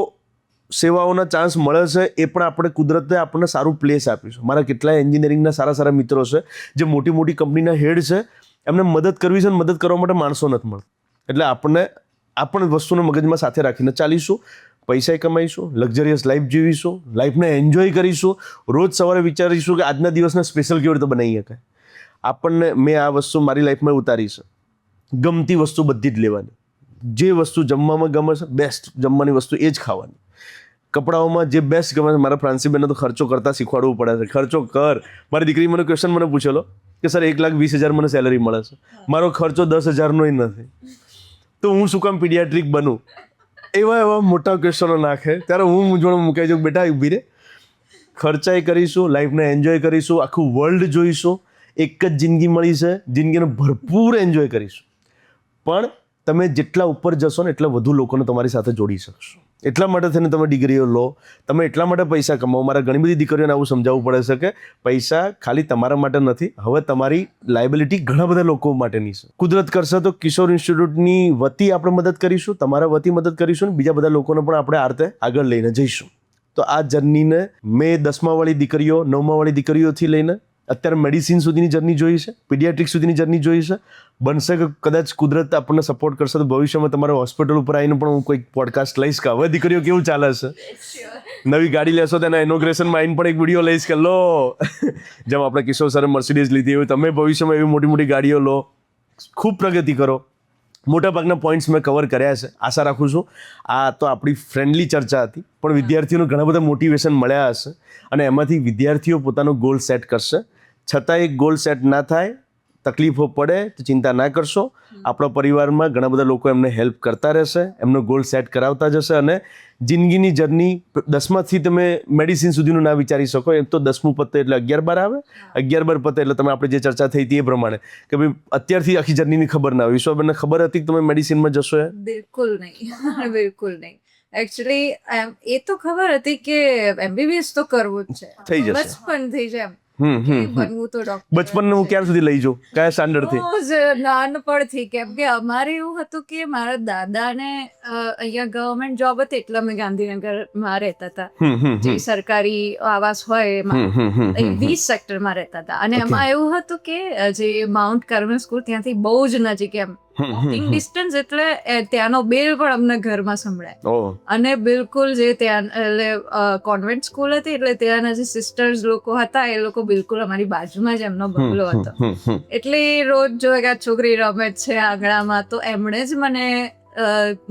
Speaker 1: સેવાઓના ચાન્સ મળે છે, એ પણ આપણે કુદરતે આપણને સારું પ્લેસ આપ્યું છે. મારા કેટલાય એન્જિનિયરિંગના સારા મિત્રો છે જે મોટી કંપનીના હેડ છે, એમને મદદ કરવી છે, મદદ કરવા માટે માણસો નથી મળતા. એટલે આપણે વસ્તુને મગજમાં સાથે રાખીને ચાલીશું, પૈસા કમાઈશું, લક્ઝરિયસ લાઈફ જીવીશું, લાઈફને એન્જોય કરીશું. રોજ સવારે વિચારીશું કે આજના દિવસને સ્પેશિયલ કેવી રીતે બનાવી શકાય. મેં આ વસ્તુ મારી લાઈફમાં ઉતારી છે. ગમતી વસ્તુ બધી જ લેવાની, જે વસ્તુ જમવામાં ગમે છે બેસ્ટ જમવાની વસ્તુ એ જ ખાવાની. કપડાઓમાં જે બેસ્ટ ગમે છે, મારા ફ્રાન્સીબેનને તો ખર્ચો કરતાં શીખવાડવું પડે છે. ખર્ચો કર. મારી દીકરી મને ક્વેશ્ચન પૂછેલો કે સર 1,20,000 મને સેલરી મળે છે, મારો ખર્ચો 10,000નો નથી, તો હું શું કામ પીડિયાટ્રિક બનું? એવા મોટા ક્વેશ્ચનો નાખે ત્યારે હું મૂંઝવણમાં મુકાઈ જાઉં. બેટા ઊભી રે, ખર્ચાઈ કરીશું, લાઈફને એન્જોય કરીશું, આખું વર્લ્ડ જોઈશું. એક જ જિંદગી મળી છે, જિંદગીને ભરપૂર એન્જોય કરીશું. પણ તમે જેટલા ઉપર જશો ને એટલા વધુ લોકોને તમારી સાથે જોડી શકશો. એટલા માટે થઈને તમે ડિગ્રીઓ લો, તમે એટલા માટે પૈસા કમાવો. મારા ઘણી બધી દીકરીઓને આવું સમજાવવું પડે છે કે પૈસા ખાલી તમારા માટે નથી, હવે તમારી લાયબિલિટી ઘણા બધા લોકો માટેની છે. કુદરત કરશે તો કિશોર ઇન્સ્ટિટ્યૂટની વતી આપણે મદદ કરીશું, તમારા વતી મદદ કરીશું, ને બીજા બધા લોકોને પણ આપણે આ રીતે આગળ લઈને જઈશું. તો આ જર્નીને મેં 10મા વાળી દીકરીઓ, 9મા વાળી દીકરીઓથી લઈને અત્યારે મેડિસિન સુધીની જર્ની જોઈ છે, પીડિયાટ્રિક સુધીની જર્ની જોઈ છે. બનશે કે કદાચ કુદરત આપણને સપોર્ટ કરશે તો ભવિષ્યમાં તમારા હોસ્પિટલ ઉપર આવીને પણ હું કોઈક પોડકાસ્ટ લઈશ કે હવે દીકરીઓ કેવું ચાલે છે. નવી ગાડી લેશો તેના ઇનોગ્રેશનમાં આવીને પણ એક વિડીયો લઈશ કે લો જેમ આપણે કિશોર સરે મર્સિડીઝ લીધી એવી તમે ભવિષ્યમાં એવી મોટી મોટી ગાડીઓ લો, ખૂબ પ્રગતિ કરો. મોટાભાગના પોઈન્ટ્સ મેં કવર કર્યા છે. આશા રાખું છું આ તો આપણી ફ્રેન્ડલી ચર્ચા હતી, પણ વિદ્યાર્થીઓને ઘણા બધા મોટિવેશન મળ્યા હશે અને એમાંથી વિદ્યાર્થીઓ પોતાનો ગોલ સેટ કરશે. છતાં એક ગોલ સેટ ના થાય, તકલીફો પડે તો ચિંતા ના કરશો. આપણા પરિવારમાં ઘણા બધા લોકો એમને હેલ્પ કરતા રહેશે, એમનો ગોલ સેટ કરાવતા જશે અને જિંદગીની જર્ની 10માથી તમે મેડિસિન સુધીનું ના વિચારી શકો. એમ તો 10મું પતે એટલે 11-12 આવે, 11-12 પતે એટલે તમે આપણે જે ચર્ચા થઈ હતી એ પ્રમાણે કે ભાઈ અત્યારથી આખી જર્નીની ખબર ના હોય. વિશ્વાબેનને ખબર હતી કે તમે મેડિસિનમાં જશો?
Speaker 3: બિલકુલ નહીં બિલકુલ નહીં. એકચ્યુઅલી એ તો ખબર હતી કે MBBS તો કરવું જ છે,
Speaker 1: થઈ જશે.
Speaker 3: બચપનથી જ એમ
Speaker 1: બચપનને
Speaker 3: બનવું તો ડોક્ટર.
Speaker 1: હું ક્યાં સુધી લઈ જાઉં, કયા સ્ટાન્ડર્ડથી?
Speaker 3: બહુ જ નાનપણથી, કેમ કે અમારે એવું હતું કે મારા દાદાને અહીંયા ગવર્મેન્ટ જોબ હતી એટલે અમે ગાંધીનગરમાં રહેતા હતા. જે સરકારી આવાસ હોય એમાં 20 સેક્ટરમાં રહેતા હતા અને એમાં એવું હતું કે જે માઉન્ટ કાર્મેલ સ્કૂલ ત્યાંથી બહુ જ નજીક, એમ વોકિંગ ડિસ્ટન્સ, એટલે ત્યાંનો બેલ પણ અમને ઘરમાં સંભળાય. અને બિલકુલ જે ત્યાં એટલે કોન્વેન્ટ સ્કૂલ હતી એટલે ત્યાંના જે સિસ્ટર્સ લોકો હતા એ લોકો બિલકુલ અમારી બાજુમાં જ એમનો બંગલો હતો. એટલે રોજ જોયે કે આ છોકરી રમે છે આંગણામાં, તો એમણે જ મને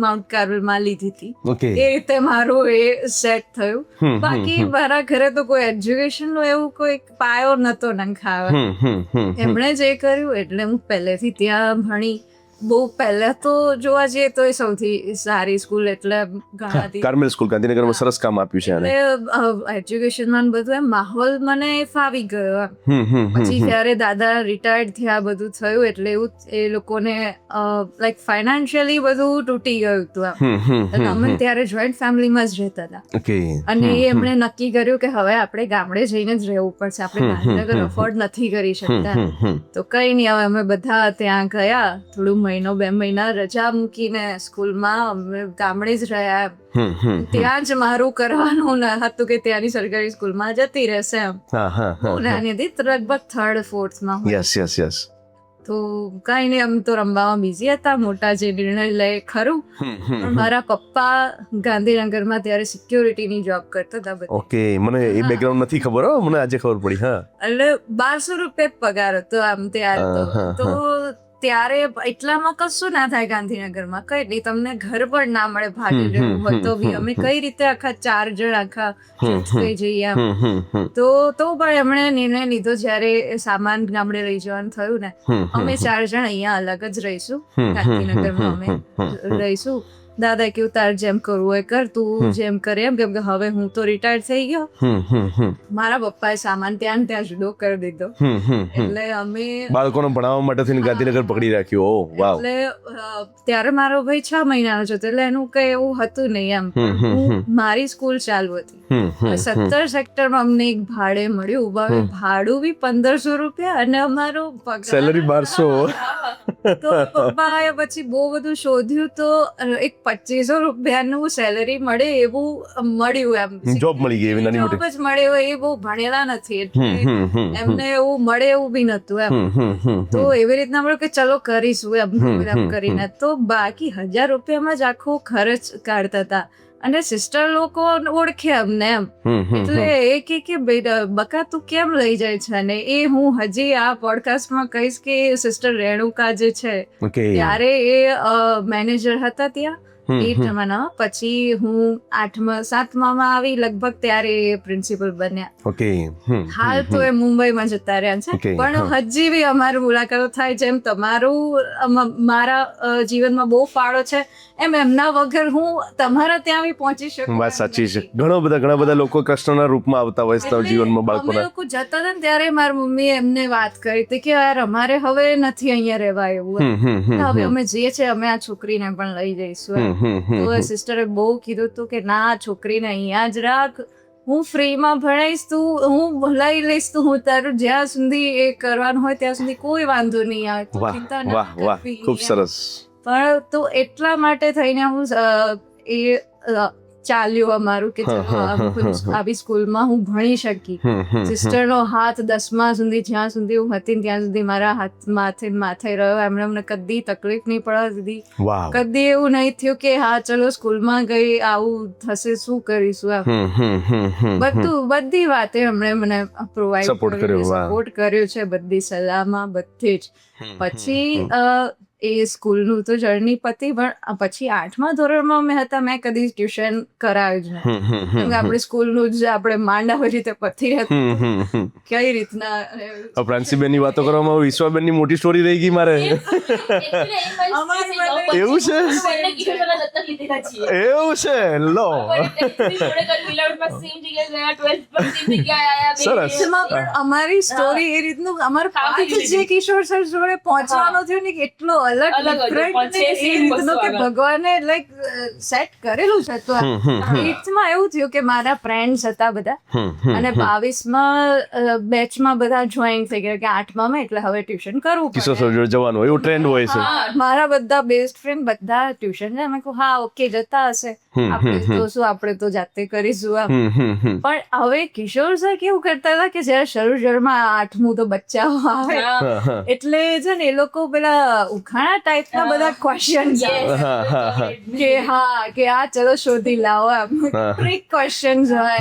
Speaker 3: માઉન્ટ કાર્મેલમાં લીધી હતી. એ રીતે મારું એ સેટ થયું. બાકી મારા ઘરે તો કોઈ એજ્યુકેશન નો એવું કોઈ પાયો નતો નંખાયો. એમણે જે કર્યું એટલે હું પહેલેથી ત્યાં ભણી. બહુ પહેલા તો જોવા જઈએ તો એ સૌથી સારી સ્કૂલ એટલે ગણાતી
Speaker 1: કાર્મેલ સ્કૂલ ગાંધીનગરમાં. સરસ કામ આપ્યું છે આને.
Speaker 3: એજ્યુકેશનમાં બધું એમ માહોલ મને ફાવી ગયો. પછી જ્યારે દાદા રિટાયર્ડ થયા બધું થયું એટલે એવું એ લોકોને લાઈક ફાઇનાન્શિયલી બધું તૂટી ગયું હતું. અમે ત્યારે જોઈન્ટ ફેમિલીમાં જ રહેતા હતા અને એમણે નક્કી કર્યું કે હવે આપણે ગામડે જઈને જ રહેવું પડશે, આપણે ગાંધીનગર અફોર્ડ નથી કરી શકતા. તો કઈ નહીં, હવે અમે બધા ત્યાં ગયા. થોડું 1-2 મહિના રજા મૂકીને સ્કૂલમાં અમે ગામડે જ રહ્યા. ત્યાં જ મારું કરવાનું હતું કે ત્યાંની સરકારી સ્કૂલમાં જતી રહેશે એમ. નાની હતી, લગભગ 3rd 4thમાં.
Speaker 1: યસ.
Speaker 3: તો કઈ નહીં, અમે તો રમવામાં બિઝી હતા. મોટા જે નિર્ણય લે ખરું. પણ મારા પપ્પા ગાંધીનગરમાં ત્યારે સિક્યોરિટીની જોબ કરતા હતા.
Speaker 1: ઓકે, મને એ બેકગ્રાઉન્ડ નથી ખબર, મને આજે ખબર પડી. હા,
Speaker 3: એટલે 1200 રૂપિયા પગાર હતો આમ ત્યારે. તો ત્યારે એટલામાં કશું ના થાય ગાંધીનગરમાં, કઈ નહીં, તમને ઘર પણ ના મળે ભાગી રહેવું હોય તો બી. અમે કઈ રીતે આખા 4 જણ આખા થઈ જઈએ એમ. તો પણ એમણે નિર્ણય લીધો જ્યારે સામાન ગામડે લઈ જવાનું થયું ને, અમે 4 જણ અહીંયા અલગ જ રહીશું, ગાંધીનગરમાં અમે રહીશું. દાદા કેવું તાર જેમ કરવું હોય કર, તું જેમ કરે એમ, કેમ કે હવે હું તો રિટાયર થઈ ગયો. મારા પપ્પાએ સામાન ત્યાં જુદો કરી દીધો. એટલે અમે
Speaker 1: બાળકોને ભણાવવા માટે થઈને ગાંધીનગર પકડી રાખ્યું. વાવ.
Speaker 3: એટલે ત્યારે મારો ભાઈ 6 મહિનાનો હતો એટલે એનું કઈ એવું હતું નહીં એમ. મારી સ્કૂલ ચાલુ હતી. 17 સેક્ટરમાં અમને એક ભાડે મળ્યું. ભાડું બી 1500 રૂપિયા અને અમારો
Speaker 1: સેલરી 1200.
Speaker 3: તો પપ્પાએ પછી બહુ બધું શોધ્યું તો એક 2500 રૂપિયાનું સેલરી મળે એવું મળ્યું એમ.
Speaker 1: જોબ મળી ગઈ એવી નાની મોટી.
Speaker 3: જોબ જ મળે હોય, એ બહુ ભણેલા નથી એટલે એમને એવું મળે એવું બી નતું એમ. તો એવી રીતના મળ્યું કે ચલો કરીશું એમ કરીને. તો બાકી 1000 રૂપિયામાં જ આખો ખર્ચ કાઢતા હતા. અને સિસ્ટર લોકો ઓળખે અમને એમ. એટલે એ કે બકા તું કેમ લઈ જાય છે? અને એ હું હજી આ પોડકાસ્ટમાં કહીશ કે સિસ્ટર રેણુકા જે છે ત્યારે એ મેનેજર હતા ત્યાં 8 જમાનામાં. પછી હું 7મામાં આવી લગભગ ત્યારે પ્રિન્સિપલ બન્યા.
Speaker 1: ઓકે.
Speaker 3: હાલ તો એ મુંબઈમાં જતા રહ્યા છે,
Speaker 1: Okay,
Speaker 3: પણ હજી બી અમારી મુલાકાતો થાય. જેમ તમારું મારા જીવનમાં બહુ ફાળો છે, એમ એમના વગર હું તમારા ત્યાં બી પહોંચી શકું.
Speaker 1: વાત સાચી છે. ઘણા બધા લોકો કૃષ્ણના રૂપમાં આવતા હોય છે જીવનમાં
Speaker 3: અમે
Speaker 1: બાળકોના.
Speaker 3: લોકો જતા હતા ને ત્યારે મારી મમ્મીએ એમને વાત કરી હતી કે યાર અમારે હવે નથી અહીંયા રહેવા એવું. હવે અમે જઈએ છીએ, અમે આ છોકરીને પણ લઈ જઈશું. તો સિસ્ટરે બહુ કીધું હતું કે ના, છોકરીને અહીંયા જ રાખ, હું ફ્રીમાં ભણાવીશ, તું હું ભણાવી લઈશ, તું હું તારું જ્યાં સુધી એ કરવાનું હોય ત્યાં સુધી કોઈ વાંધો નહીં આવે. તું
Speaker 1: વાહ
Speaker 3: ચિંતા
Speaker 1: વાહ
Speaker 3: ના
Speaker 1: વાહ,
Speaker 3: કરવી.
Speaker 1: ખૂબ સરસ.
Speaker 3: પણ તો એટલા માટે થઈને હું એ ચાલ્યું અમારું કે ચલો આવી સ્કૂલમાં હું ભણી શકી. સિસ્ટરનો હાથ 10મા સુધી જ્યાં સુધી હું હતી ને ત્યાં સુધી મારા હાથ માથે રહ્યો. એમણે અમને કદી તકલીફ નહીં પડવા દીધી.
Speaker 1: વાહ.
Speaker 3: કદી એવું નહીં થયું કે હા ચલો સ્કૂલમાં ગઈ આવું થશે, શું કરીશું એમ. બધી વાતે એમણે મને પ્રોવાઈડ
Speaker 1: Support કર્યો, વાહ.
Speaker 3: સપોર્ટ કર્યો છે, બધી સલાહમાં, બધી જ. પછી એ સ્કૂલનું તો જર્ની પતી, પણ પછી 8મા ધોરણમાં મેં કદી ટ્યુશન કરાવ્યું જ નહીં. કેમ કે આપણે સ્કૂલનું જ આપણે માંડ આવી રીતે પતી રહેતું. કઈ રીતના
Speaker 1: પ્રાંસીબેનની વાતો કરવામાં વિશ્વાબેનની મોટી સ્ટોરી રહી ગઈ મારે. એવું છે? એવું છે, લો. સરસ.
Speaker 3: એમાં પણ અમારી સ્ટોરી એ રીતનું અમારું પાથ જે કિશોર સર જોડે પહોંચવાનો થયો ને, કે એટલો અલગ different ને એ રીતનો કે ભગવાને લાઈક સેટ કરેલું છે. તો 8માં એવું થયું કે મારા ફ્રેન્ડ્સ હતા બધા, અને 22માં બેચમાં બધા જોઈન થઈ ગયા કે 8માં એટલે હવે ટ્યુશન કરવું
Speaker 1: કિશોર
Speaker 3: પડે.
Speaker 1: સર જોડે જવાનું એવું ટ્રેન્ડ હોય છે.
Speaker 3: મારા બધા બેસ્ટ ફ્રેન્ડ બધા ટ્યુશન છે. મેં કહું હા ઓકે, જતા હશે, આપણે તો શું, આપણે તો જાતે કરીશું એમ. પણ હવે કિશોર સર કેવું કરતા હતા કે જયારે શરૂમાં 8મું તો બચ્ચાઓ આવે એટલે છે ને એ લોકો પેલા ઉખાણા ટાઈપના બધા ક્વેશ્ચન કે હા કે આ ચલો શોધી લાવો એમ, ટ્રિક ક્વેશ્ચન્સ હોય.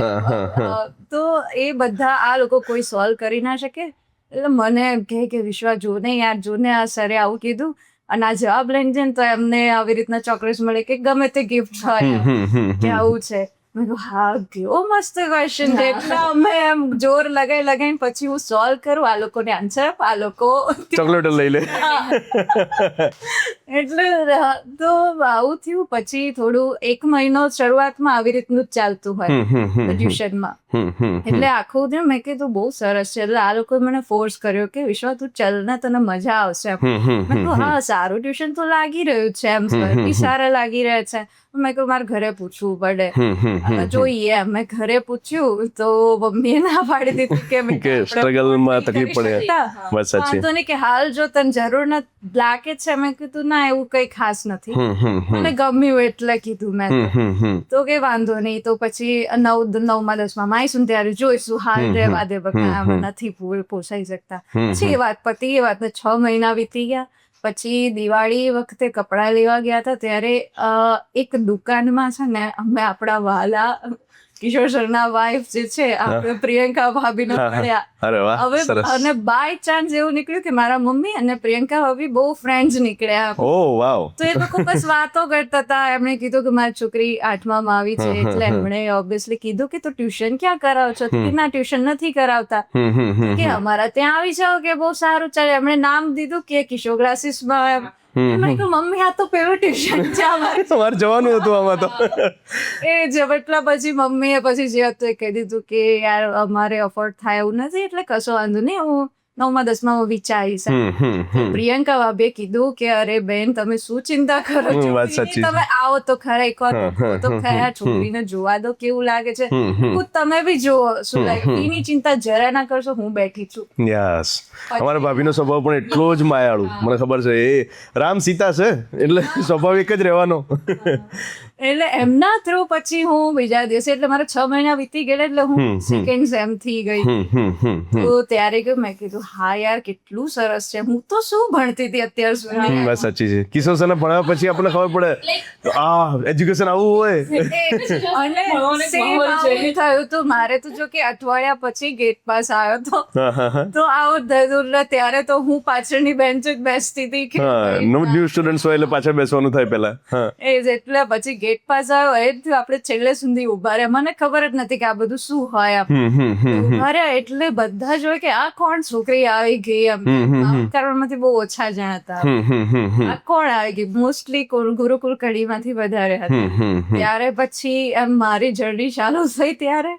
Speaker 3: તો એ બધા આ લોકો કોઈ સોલ્વ કરી ના શકે. એટલે મને એમ કે વિશ્વા જો ને યાર, જો ને આ સરે આવું કીધું અને આ જવાબ લઈને જાય ને તો એમને આવી રીતના ચોકલેટ મળે કે ગમે તે ગિફ્ટ હોય કે આવું છે. મેં કહ્યું હા, કેવો મસ્ત ક્વેશ્ચન છે. એટલે અમે એમ જોર લગાઈને પછી હું સોલ્વ કરું, આ લોકોને આન્સર આપ, આ લોકો
Speaker 1: ચોકલેટ લઈ લે.
Speaker 3: એટલે તો આવું થયું. પછી થોડું 1 મહિનો શરૂઆતમાં આવી રીતનું જ ચાલતું હોય ટ્યુશનમાં. એટલે આખું દિવસ મેં કીધું બહુ સરસ છે. એટલે આ લોકોએ મને ફોર્સ કર્યો કે વિશ્વા તું ચાલ ને, તને મજા આવશે. મેં કહ્યું હા, સારું ટ્યુશન તો લાગી રહ્યું છે, એમ બી સારા લાગી રહ્યા છે. મેં કહ્યું મારે ઘરે પૂછવું પડે, જોઈએ. મેં ઘરે પૂછ્યું તો મમ્મીએ ના પાડી દીધી કે
Speaker 1: સ્ટ્રગલમાં તકલીફ પડે. વાત સાચી.
Speaker 3: વાંધો નહીં, કે હાલ જો તને જરૂર લાગે છે. મેં કીધું ના, એવું કઈ ખાસ નથી, મને ગમ્યું એટલે કીધું મેં. તો કે વાંધો નહીં, તો પછી 9મા 10મા આવીશું ત્યારે જોઈશું, હાલ રહેવા દે, બકા નથી પોસાઈ શકતા. પછી એ વાત પતી. એ વાતને 6 મહિના વીતી ગયા. પછી દિવાળી વખતે કપડાં લેવા ગયા હતા ત્યારે એક દુકાનમાં છે ને અમે આપણા વાલા કિશોર સરના વાઇફ જે છે આપણે પ્રિયંકા ભાભીને મળ્યા. હવે અને બાય ચાન્સ એવું નીકળ્યું કે મારા મમ્મી અને પ્રિયંકા ભાભી બહુ ફ્રેન્ડ્સ નીકળ્યા.
Speaker 1: ઓહ વાવ.
Speaker 3: તો એ લોકો બસ વાતો કરતા હતા. એમણે કીધું કે મારી છોકરી 8માં આવી છે, એટલે એમણે ઓબ્વિયસલી કીધું કે તું ટ્યુશન ક્યાં કરાવ છો? કે ના, ટ્યુશન નથી કરાવતા. કે અમારા ત્યાં આવી જાઓ કે બહુ સારું ચાલે. એમણે નામ દીધું કે કિશોર ક્લાસીસમાં. મમ્મી આ તો પેલું ટ્યુશન છે
Speaker 1: તમારે જવાનું હતું આમાં તો.
Speaker 3: એ જ એટલા પછી મમ્મીએ પછી જે હતું એ કહી દીધું કે યાર અમારે અફોર્ડ થાય એવું નથી, એટલે કશો વાંધો નહીં, હું 9મા 10મા વિચારીશ. પ્રિયંકા ભાભીએ કીધું કે અરે બેન, તમે શું ચિંતા કરો છો, તમે આવો તો ખરા, એકવાર તો ખરા, છોકરીને જોવા દો કેવું લાગે છે. તમે બી જુઓ, શું લાગે, એની ચિંતા જરા ના કરશો, હું બેઠી છું.
Speaker 1: યસ. અમારા ભાભીનો સ્વભાવ પણ એટલો જ માયાળુ, મને ખબર છે. એ રામ સીતા છે એટલે સ્વભાવ એક જ રહેવાનો.
Speaker 3: એટલે એમના થ્રુ પછી હું બીજા દિવસે એટલે મારા 6 મહિના વીતી ગયા એટલે હું સેકન્ડ સેમ થઈ ગઈ તો ત્યારે કે મેં કીધું હા યાર કેટલું સરસ છે હું તો શું ભણતી હતી અત્યાર સુધી
Speaker 1: બસ સાચી છે. કિશોર સરને ભણાવ્યા પછી આપણને ખબર પડે તો આ એજ્યુકેશન આવું હોય.
Speaker 3: અને same આવું થયું તો મારે તો જો કે અઠવાડિયા પછી ગેટ પાસ આવ્યો તો આવું થયું ત્યારે તો હું પાછળની બેન્ચ જ બેસતી હતી કે
Speaker 1: ન્યૂ સ્ટુડન્ટ્સ હોય એટલે પાછળ બેસવાનું થાય પહેલા.
Speaker 3: એ જ એટલે પછી ગેટ પાસ આવ્યો એ જ આપણે છેલ્લે સુધી ઉભા રહ્યા મને ખબર જ નથી કે આ બધું શું હોય ઉભા રહ્યા એટલે બધા જોયે કે આ કોણ છોકરી આવી ગઈ એમ કરવામાંથી બહુ ઓછા જણ હતા આ કોણ આવી ગઈ મોસ્ટલી ગુરુકુળ કડીમાંથી વધારે હતા ત્યારે પછી એમ મારી જર્ની ચાલુ થઈ ત્યારે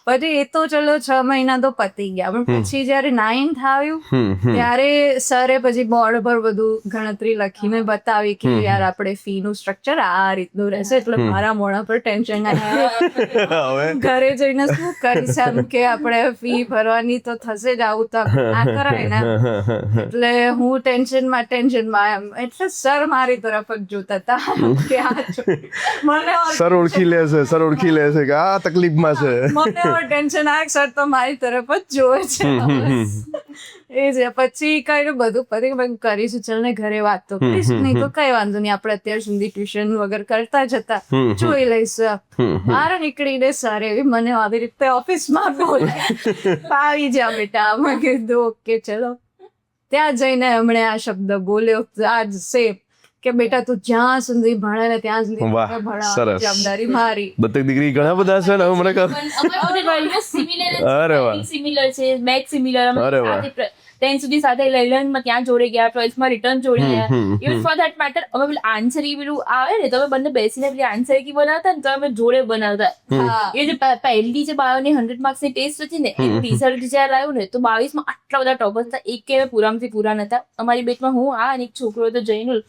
Speaker 3: પછી એ તો ચલો 6 મહિના તો પતી ગયા પણ પછી જયારે 9th આવ્યું ત્યારે સરે પછી બોર્ડ પર બધું ગણતરી લખીને બતાવી કે યાર આપણે ફી નું સ્ટ્રક્ચર આ રીતનું રહેશે એટલે મારા મોઢા પર ટેન્શન આવ્યું ઘરે જઈને શું કરીશ એમ કે આપણે ફી ભરવાની તો થશે જ આવું તો આ કરાય ને એટલે હું ટેન્શનમાં એમ એટલે સર મારી તરફ જ જોતા હતા કે આ મને
Speaker 1: સર ઓળખી લેશે કે આ તકલીફમાં છે.
Speaker 3: મને ટેન્શન આવે સર તો મારી તરફ જ જોવે છે એ છે પછી કઈ બધું પછી કરીશું ચાલ ને ઘરે વાત તો કરીશું નહીં તો કઈ વાંધો નહીં આપણે અત્યાર સુધી ટ્યુશન વગર કરતા જતા જોઈ લઈશું બહાર નીકળીને સર એવી મને આવી રીતે ઓફિસમાં બોલે આવી જા બેટા મેં કીધું ઓકે ચલો ત્યાં જઈને એમણે આ શબ્દ બોલ્યો આજ સેમ કે બેટા તું જ્યાં સુધી ભણે ને ત્યાં સુધી ભણાવવાની જવાબદારી મારી.
Speaker 1: દત્તક દીકરી ઘણા બધા છે ને મને ખબર.
Speaker 2: અરે વાહ સિમિલર છે મેથ સિમિલર 10 સુધી સાથે 11માં ત્યાં જોડે ગયા 12માં રિટર્ન જોડે ગયા ઇવન ફોર ધેટ મેટર અમે પેલું આન્સર ઈ પેલું આવે ને તો અમે બંને બેસીને પેલી આન્સર કી બનાવતા ને તો અમે જોડે બનાવતા એ જે પહેલી જે બાયોની 100 માર્ક્સની ટેસ્ટ હતી ને એનું રિઝલ્ટ જ્યારે આવ્યું ને તો 22માં આટલા બધા ટોપર્સ હતા એક કે પૂરામાંથી પૂરા નતા અમારી બેચમાં હું આ અને એક છોકરો હતો જૈનુલ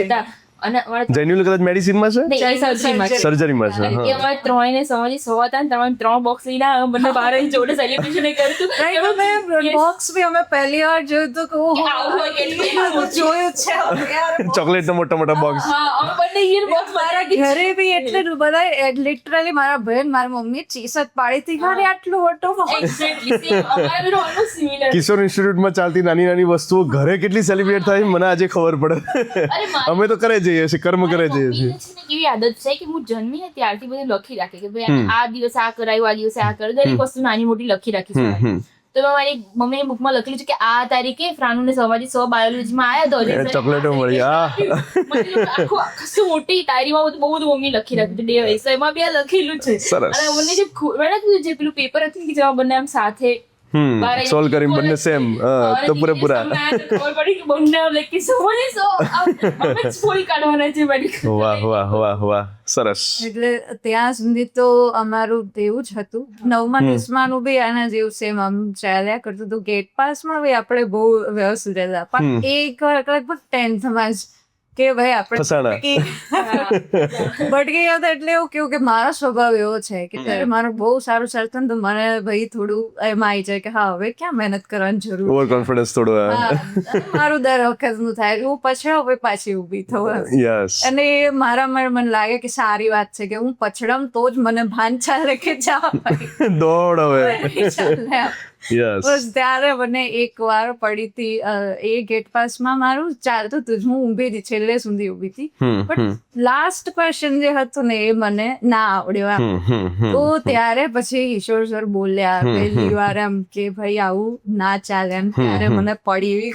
Speaker 2: હતા અને
Speaker 1: જૈનુલ કદાચ મેડિસિનમાં છે સર્જરીમાં છે
Speaker 2: એ અમારે ત્રણેયને સવારે 100 હતા ને તમારે 3 બોક્સ લઈને બંને બાર જોડે સેલિબ્રેશન કરતું
Speaker 3: બોક્સ બી અમે પહેલી વાર જોયું તો જોયું છે
Speaker 1: ચોકલેટ ના મોટા મોટા બોક્સ
Speaker 3: મારા ઘરે બી એટલે બધા લિટરલી મારા બહેન મારી મમ્મી ચીસત પાડી હતી ઘરે આટલું મોટું
Speaker 1: કિશોર ઇન્સ્ટિટ્યૂટમાં ચાલતી નાની નાની વસ્તુઓ ઘરે કેટલી સેલિબ્રેટ થાય મને આજે ખબર પડે. અમે તો કરે જઈએ છીએ કર્મ કરે જઈએ છીએ.
Speaker 2: એવી આદત છે કે હું જન્મી ને ત્યારથી બધું લખી રાખે કે ભાઈ આ દિવસે આ કરાયું આ દિવસે આ કરાયું દરેક વસ્તુ નાની મોટી લખી રાખી છે. તો મારી મમ્મીની બુકમાં લખેલું છે કે આ તારીખે ફ્રાનુને સવારે 100 બાયોલોજીમાં આવ્યા તો
Speaker 1: ચોકલેટો મળી
Speaker 2: કશું મોટી ડાયરીમાં બહુ બધું મમ્મી લખી રાખી ડે વાઇઝ એમાં બી આ લખેલું છે. અને મને જે પેલું પેપર હતું કે જેમાં બંને આમ સાથે
Speaker 1: સોલ્વ કરી બંને સેમ તો પૂરેપૂરા વાહ સરસ.
Speaker 3: એટલે ત્યાં સુધી તો અમારું એવું જ હતું 9માં 10માં બી આના જેવું સેમ આમ ચાલ્યા કરતું હતું ગેટ પાસમાં બી આપણે બહુ વ્યવસ્થિત રહેતા પણ એક લગભગ 10thમાં જ કે ભાઈ આપણે ભટકી ગયા હતા એટલે એવું કેવું કે મારો સ્વભાવ એવો છે કે ત્યારે મારું બહુ સારું ચાલતું ને તો મને ભાઈ થોડું એમાં આવી જાય કે હા હવે ક્યાં મહેનત કરવાની જરૂર
Speaker 1: ઓવર કોન્ફિડન્સ થોડું
Speaker 3: મારું દર વખત નું થાય હું પછડાવ હવે પાછી ઊભી થવું અને મારા મને લાગે કે સારી વાત છે કે હું પછડમ તો જ મને ભાન ચાલે કે જા
Speaker 1: દોડ હવે
Speaker 3: બસ ત્યારે મને એક વાર પડી હતી એ ગેટ પાસમાં મારું ચાલતું હતું હું ઊભી હતી છેલ્લે સુધી ઊભી હતી પણ લાસ્ટ ક્વેશ્ચન જે હતું ને એ મને ના આવડ્યો એમ તો ત્યારે પછી ઈશ્વર સર બોલ્યા પહેલી વાર એમ કે ભાઈ આવું ના ચાલે એમ ત્યારે મને પડી એવી